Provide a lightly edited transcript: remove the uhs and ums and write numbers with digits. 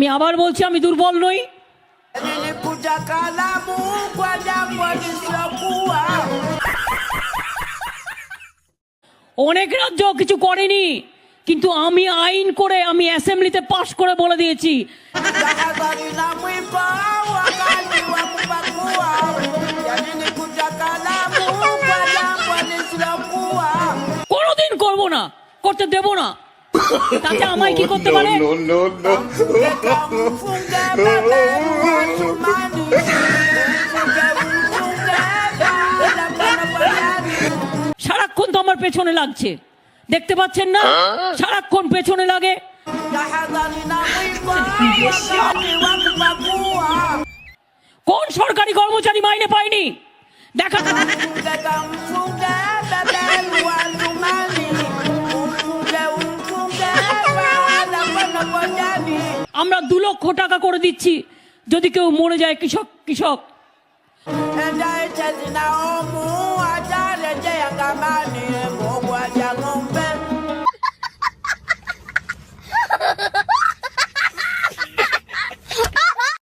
আমি আবার বলছি আমি দুর্বল নই। অনেক রাজ্য কিছু করেনি, কিন্তু আমি আইন করে আমি অ্যাসেম্বলিতে পাশ করে বলে দিয়েছি কোনোদিন করব না, করতে দেব না। তাতে আমায় কি করতে পারে? সারাক্ষণ তো আমার পেছনে লাগছে, দেখতে পাচ্ছেন না? সারাক্ষণ পেছনে লাগে। কোন সরকারি কর্মচারী মাইনে পায়নি দেখা? আমরা 2 লক্ষ টাকা করে দিচ্ছি যদি কেউ মরে যায়, কৃষক।